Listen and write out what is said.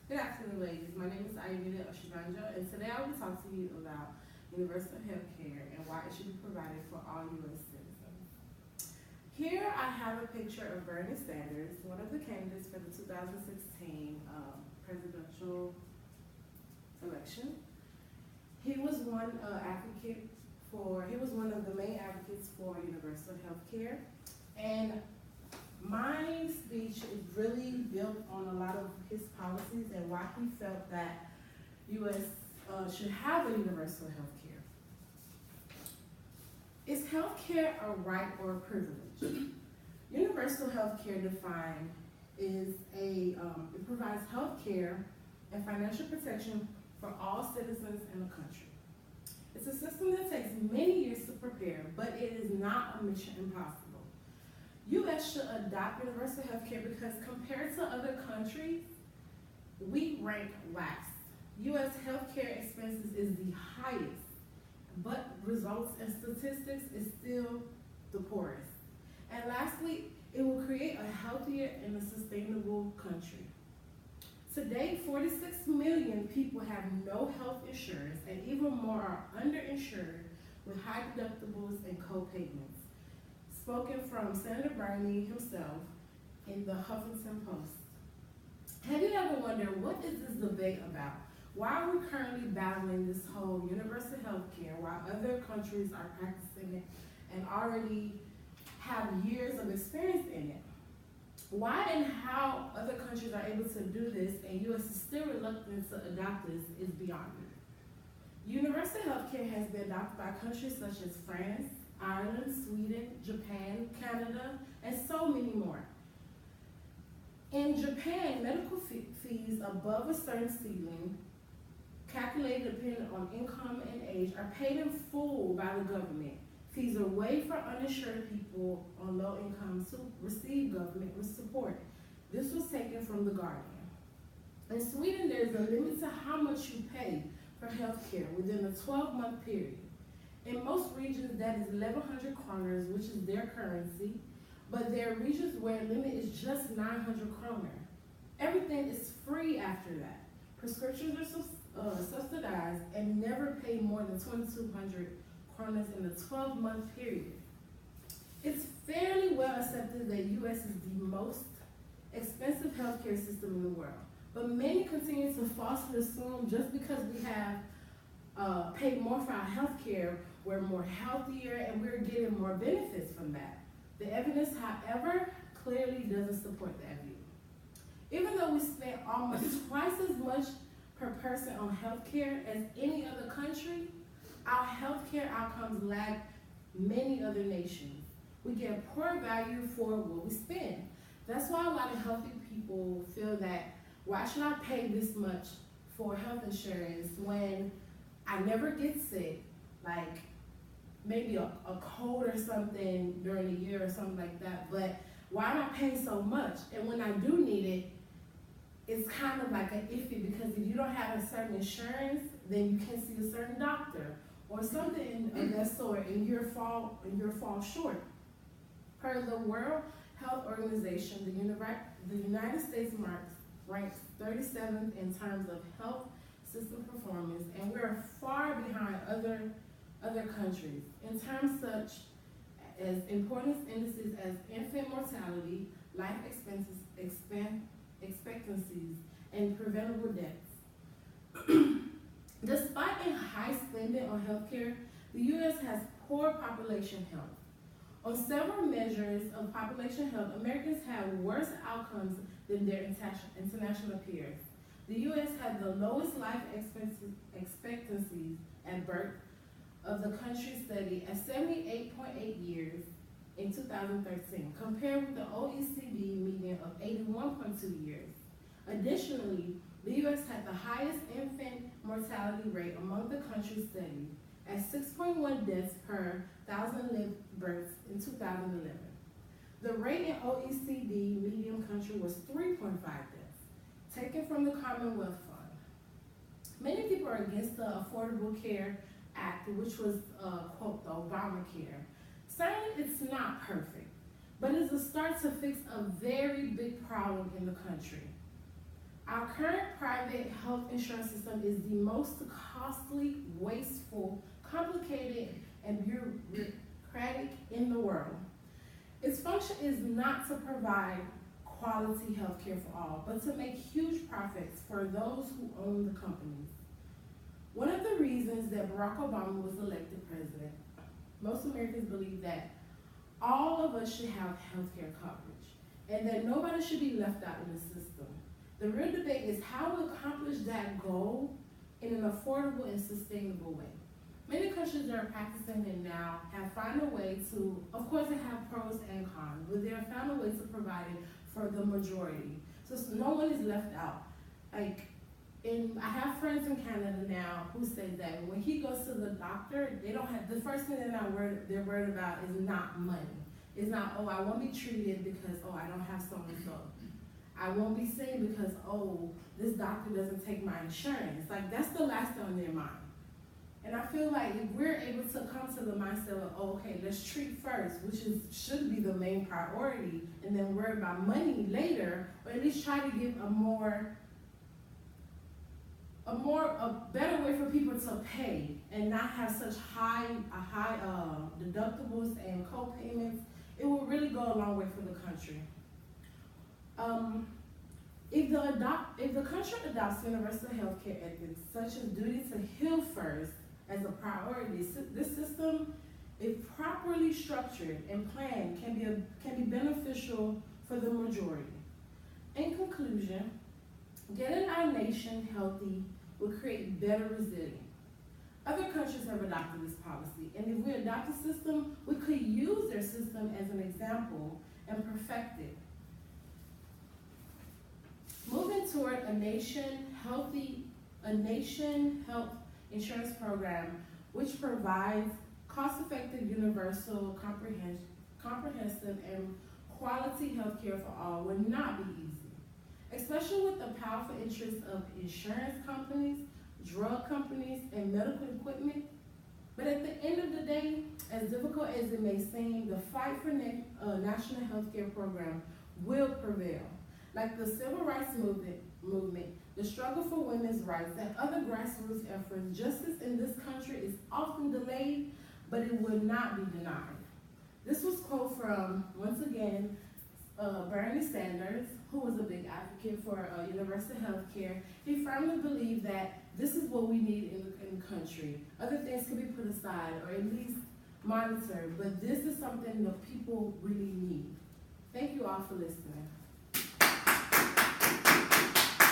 Good afternoon, ladies. My name is Ayurveda Oshibanja, and today I will talk to you about universal health care and why it should be provided for all U.S. citizens. Here I have a picture of Bernie Sanders, one of the candidates for the 2016 presidential election. He was one one of the main advocates for universal health care, and my speech is really built on a lot of his policies and why he felt that U.S. Should have a universal health care. Is health care a right or a privilege? Universal health care defined is it provides health care and financial protection for all citizens in the country. It's a system that takes many years to prepare, but it is not a mission impossible. U.S. should adopt universal health care because compared to other countries, we rank last. U.S. healthcare expenses is the highest, but results and statistics is still the poorest. And lastly, it will create a healthier and a sustainable country. Today, 46 million people have no health insurance, and even more are underinsured with high deductibles and co-payments. Spoken from Senator Bernie himself in the Huffington Post. Have you ever wondered, what is this debate about? Why are we currently battling this whole universal health care while other countries are practicing it and already have years of experience in it? Why and how other countries are able to do this and U.S. is still reluctant to adopt this is beyond me. Universal health care has been adopted by countries such as France, Ireland, Sweden, Japan, Canada, and so many more. In Japan, medical fees above a certain ceiling, calculated depending on income and age, are paid in full by the government. Fees are waived for uninsured people on low incomes to receive government support. This was taken from The Guardian. In Sweden, there is a limit to how much you pay for health care within a 12-month period. In most regions, that is 1,100 kroners, which is their currency, but there are regions where the limit is just 900 kroner. Everything is free after that. Prescriptions are subsidized and never pay more than 2,200 kroners in a 12-month period. It's fairly well accepted that U.S. is the most expensive healthcare system in the world, but many continue to falsely assume just because we have paid more for our health care, we're more healthier and we're getting more benefits from that. The evidence, however, clearly doesn't support that view. Even though we spend almost twice as much per person on health care as any other country, our healthcare outcomes lag many other nations. We get poor value for what we spend. That's why a lot of healthy people feel that, why should I pay this much for health insurance when I never get sick, like maybe a cold or something during the year or something like that, but why am I paying so much? And when I do need it, it's kind of like an iffy, because if you don't have a certain insurance, then you can't see a certain doctor or something of that sort, and you fall short. Per the World Health Organization, the United States ranks 37th in terms of health system performance, and we're far behind other countries in terms such as importance indices as infant mortality, life expectancies, and preventable deaths. Despite a high spending on healthcare, the U.S. has poor population health. On several measures of population health, Americans have worse outcomes than their international peers. The U.S. had the lowest life expectancies at birth of the country study at 78.8 years in 2013, compared with the OECD median of 81.2 years. Additionally, the U.S. had the highest infant mortality rate among the countries studied at 6.1 deaths per 1,000 lived births in 2011. The rate in OECD median country was 3.5 deaths, taken from the Commonwealth Fund. Many people are against the Affordable Care Act, which was, quote, the Obamacare. Certainly it's not perfect, but it's a start to fix a very big problem in the country. Our current private health insurance system is the most costly, wasteful, complicated, and bureaucratic in the world. Its function is not to provide quality health care for all, but to make huge profits for those who own the companies. One of the reasons that Barack Obama was elected president, most Americans believe that all of us should have health care coverage and that nobody should be left out in the system. The real debate is how to accomplish that goal in an affordable and sustainable way. Many countries that are practicing it now have found a way to, of course they have pros and cons, but they have found a way to provide it for the majority. So no one is left out. I have friends in Canada now who say that when he goes to the doctor, they don't have, the first thing they're worried about is not money. It's not, oh, I won't be treated because, oh, I don't have so-and-so. I won't be seen because, oh, this doctor doesn't take my insurance. Like, that's the last thing on their mind. And I feel like if we're able to come to the mindset of, oh, okay, let's treat first, which should be the main priority, and then worry about money later, or at least try to give a better way for people to pay and not have such high deductibles and co-payments, it will really go a long way for the country. If the country adopts universal health care ethics, such as duty to heal first as a priority, this system, if properly structured and planned, can be beneficial for the majority. In conclusion, getting our nation healthy will create better resilience. Other countries have adopted this policy, and if we adopt a system, we could use their system as an example and perfect it. Moving toward a nation health insurance program which provides cost-effective, universal, comprehensive, and quality health care for all would not be easy, especially with the powerful interests of insurance companies, drug companies, and medical equipment. But at the end of the day, as difficult as it may seem, the fight for national health care program will prevail. Like the civil rights movement, the struggle for women's rights, and other grassroots efforts, justice in this country is often delayed, but it will not be denied. This was a quote from, once again, Bernie Sanders, who was a big advocate for universal health care. He firmly believed that this is what we need in the country. Other things can be put aside or at least monitored, but this is something that people really need. Thank you all for listening.